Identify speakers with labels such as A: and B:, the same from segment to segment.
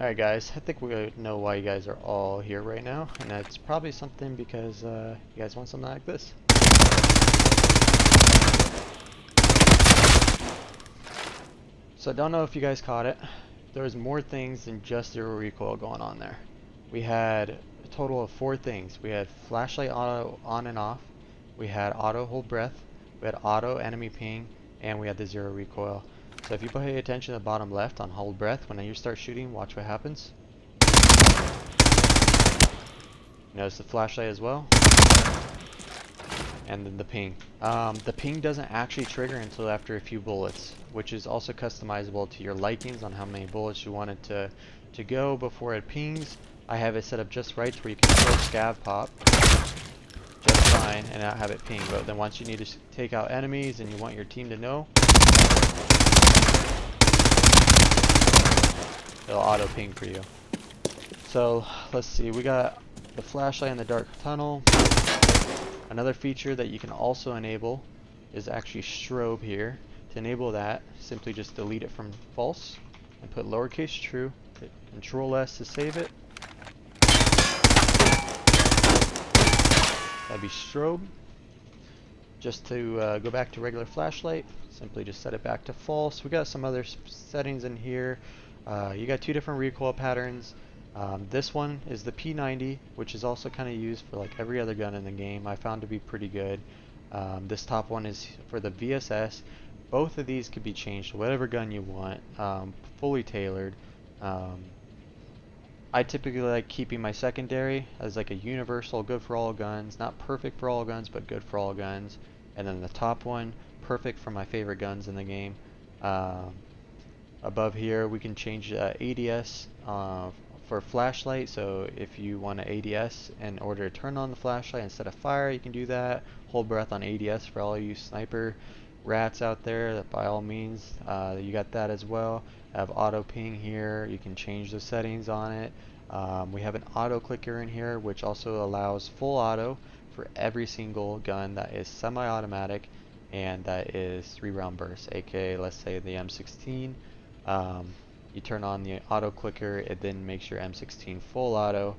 A: Alright guys, I think we know why you guys are all here right now, and that's probably something because you guys want something like this. So I don't know if you guys caught it, there was more things than just zero recoil going on there. We had a total of 4 things. We had flashlight auto on and off, we had auto hold breath, we had auto enemy ping, and we had the zero recoil. So if you pay attention to the bottom left on hold breath, when you start shooting, watch what happens. Notice the flashlight as well. And then the ping. The ping doesn't actually trigger until after a few bullets, which is also customizable to your likings on how many bullets you want it to go before it pings. I have it set up just right to where you can throw scav pop just fine and not have it ping. But then once you need to take out enemies and you want your team to know, it'll auto ping for you. So let's see, we got the flashlight in the dark tunnel. Another feature that you can also enable is actually strobe here. To enable that, simply just delete it from false and put lowercase true, hit Control S to save it. That'd be strobe. Just to go back to regular flashlight, simply just set it back to false. We got some other settings in here. You got 2 different recoil patterns. This one is the P90, which is also kind of used for like every other gun in the game. I found to be pretty good. This top one is for the VSS. Both of these could be changed to whatever gun you want, fully tailored. I typically like keeping my secondary as like a universal, good for all guns. Not perfect for all guns, but good for all guns. And then the top one, perfect for my favorite guns in the game. Above here we can change ADS for flashlight, so if you want to ADS in order to turn on the flashlight instead of fire, you can do that. Hold breath on ADS for all you sniper rats out there, that by all means, you got that as well. I have auto ping here, you can change the settings on it. We have an Autoclicker in here, which also allows full auto for every single gun that is semi-automatic and that is 3-round burst, aka let's say the M16. You turn on the auto clicker, it then makes your M16 full auto.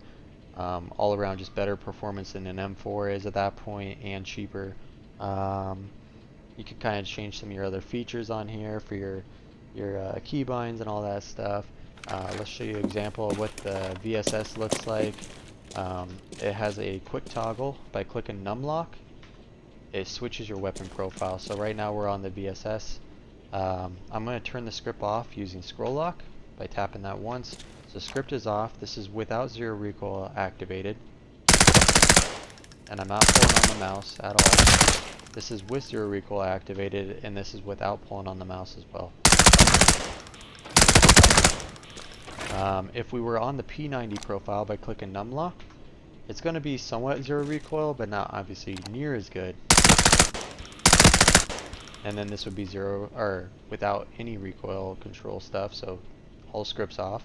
A: All around just better performance than an M4 is at that point, and cheaper. You can kind of change some of your other features on here for your keybinds and all that stuff. Let's show you an example of what the VSS looks like. It has a quick toggle. By clicking NumLock, it switches your weapon profile. So right now we're on the VSS. I'm going to turn the script off using ScrollLock by tapping that once. So script is off. This is without zero recoil activated. And I'm not pulling on the mouse at all. This is with zero recoil activated, and this is without pulling on the mouse as well. If we were on the P90 profile by clicking NumLock, it's going to be somewhat zero recoil, but not obviously near as good. And then this would be zero or without any recoil control stuff, so whole script's off.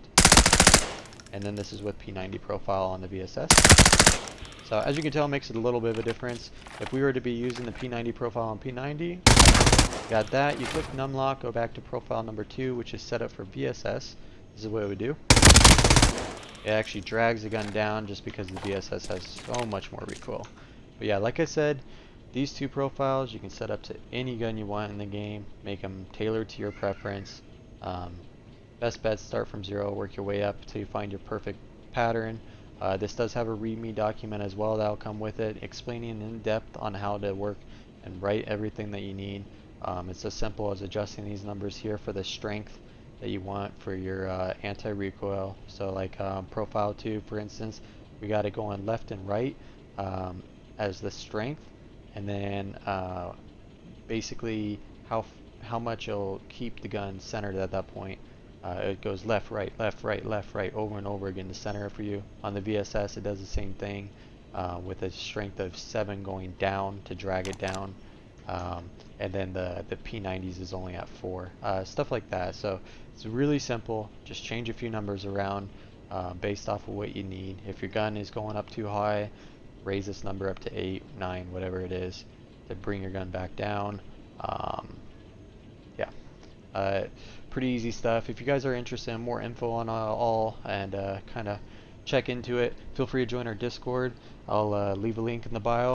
A: And then this is with P90 profile on the VSS. So as you can tell, it makes it a little bit of a difference. If we were to be using the P90 profile on P90, got that. You click NumLock, go back to profile number 2, which is set up for VSS. This is what it would do. It actually drags the gun down just because the VSS has so much more recoil. But yeah, like I said, these 2 profiles you can set up to any gun you want in the game, make them tailored to your preference. Best bet, start from 0, work your way up until you find your perfect pattern. This does have a README document as well that'll come with it, explaining in depth on how to work and write everything that you need. It's as simple as adjusting these numbers here for the strength that you want for your anti-recoil. So like profile 2, for instance, we got it going left and right as the strength, and then basically how much it'll keep the gun centered at that point. It goes left, right, left, right, left, right over and over again to center for you. On the VSS, it does the same thing with a strength of 7 going down to drag it down. And then the P90s is only at 4. Stuff like that. So it's really simple. Just change a few numbers around based off of what you need. If your gun is going up too high, raise this number up to 8, 9, whatever it is, to bring your gun back down. Yeah. pretty easy stuff. If you guys are interested in more info on all and kind of check into it, feel free to join our Discord. I'll leave a link in the bio.